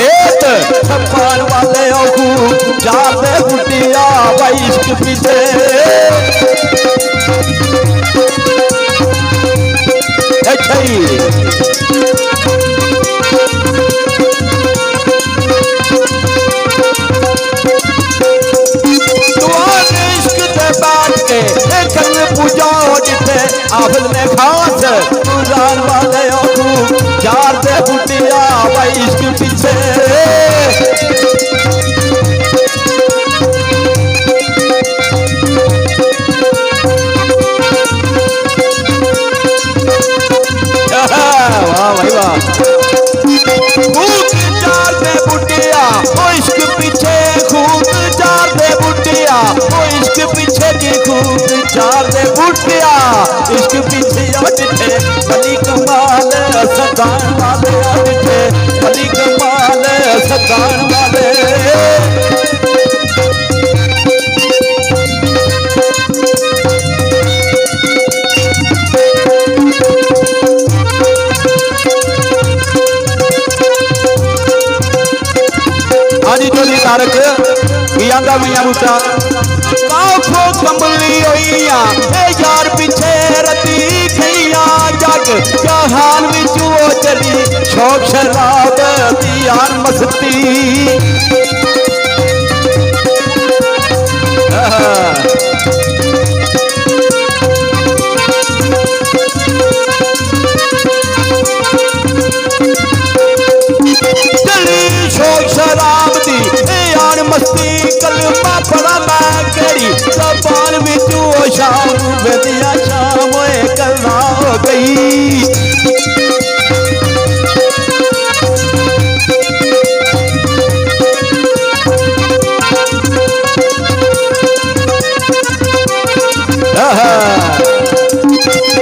खेत छप्पन वाले जाते बुटिया भाई इश्क पीछे आफत में खास पुरान वाले जार दे बुटिया भाई इश्क पीछे वाह भाई वाह खूब जार दे बुटिया ओ इश्क पीछे खूब जार दे बुटिया ओ इश्क पीछे की खूब जार दे बुटिया इश्क पीछे अटके बली कमाल सदान वाले अटके बली कमाल सदान वाले आजी चोली तारक यादा मियां बूटा काफो कंबली होइया ए यार पीछे रती गईया जग जहान विच ओ चली शौक शराब दी यार मस्ती चली शौक शराब दी यार मस्ती कलमा पड़ा मैं केड़ी जबान विच ओ शाम वदिया शाम ओए कला हो गई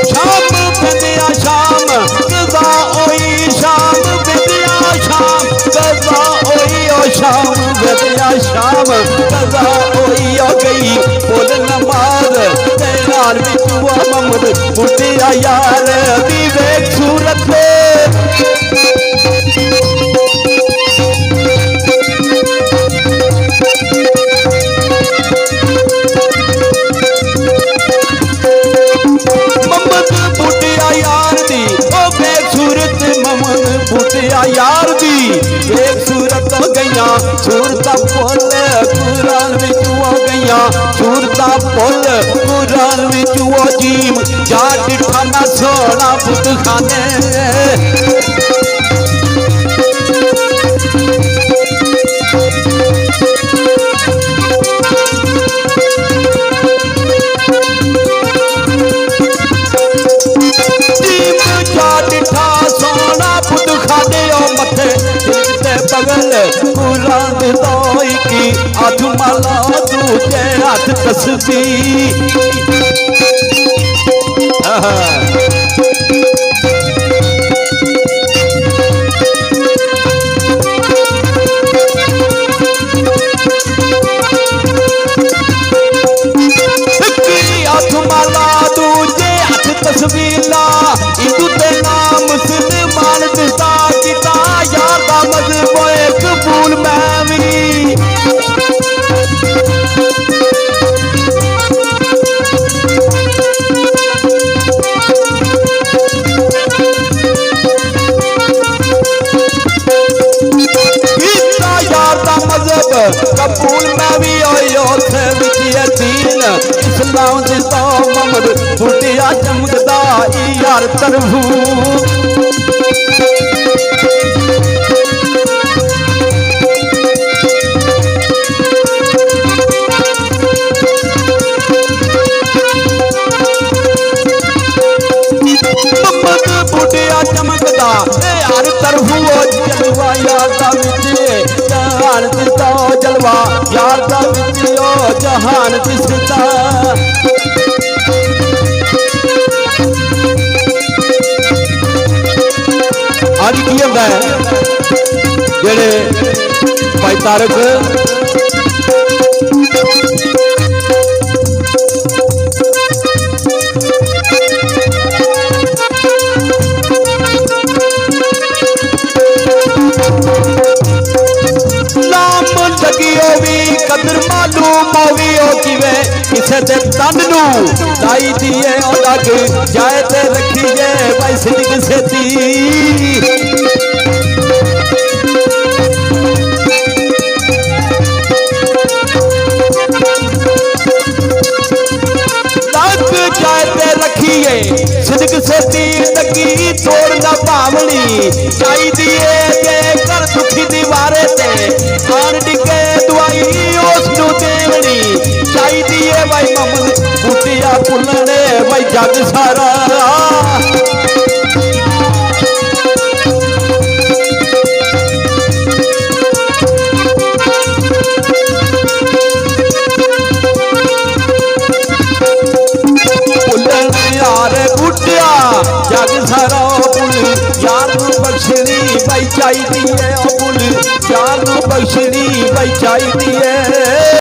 शाम वदिया शाम कदा ओई शाम वदिया शाम कदा ओई ओ शाम वदिया शाम कदा ओई हो गई बोल नमाज तेरार बिचुआ ममद बुटिया यार विवेक सूरत ममद बुटिया यार दी ओ बेसूरत ममद बुटिया यार दी बेसूरत हो गईया सूरता पुल कुरान विच हो गईया सूरता पुल कुरान विच हो जीम जा डिठा ना सोना पुत खाने बगल कुरान दोई की हाथ माला दूजे हाथ तस्बीह हाथ माला दूजे हाथ तस्बीला इंदू ते नाम मुसलमान दिता किता यार दा मजहब कबूल मैं भी यार दा मजहब कबूल मैं भी ओथे विच यकीन इस्लाम दिता ममद बुटिया चमकदा यार तरफू बुटिया चमकदा यार तरफू जलवा यार दा विच जहान दिता जलवा यार दा विच जहान दिसदा आज की होंदा है जेड़े भाई तारक ਕੰਨ ਨੂੰ ਲਾਈ ਦੀਏ ਉਹ ਲੱਗ ਜਾਏ ਤੇ ਰੱਖੀਏ ਬਾਈ ਸਿੱਧਕ ਸੇਤੀ ਲੱਗ ਜਾਏ ਤੇ ਰੱਖੀਏ ਸਿੱਧਕ ਸੇਤੀ ਲੱਗੀ ਤੋੜ ਨਾ ਭਾਵਣੀ ਚਾਹੀਦੀ ਏ ਜੇ ਕਰ ਦੁਖੀ ਦੀਵਾਰੇ ਤੇ ਆਣ ਡਿੱਗੇ ਦਵਾਈ ਉਸ ਨੂੰ ਦੇਵਣੀ ਚਾਹੀਦੀ ਏ ਬਾਈ ਮਮਦ ਬੁੱਟਿਆ ਭੁੱਲਣੇ ਬਾਈ ਜੱਗ ਸਾਰਾ जग सारा पुल यार नू बख्शनी भाई चाहिदी है ओ पुल यार नू बख्शनी भाई चाहिदी है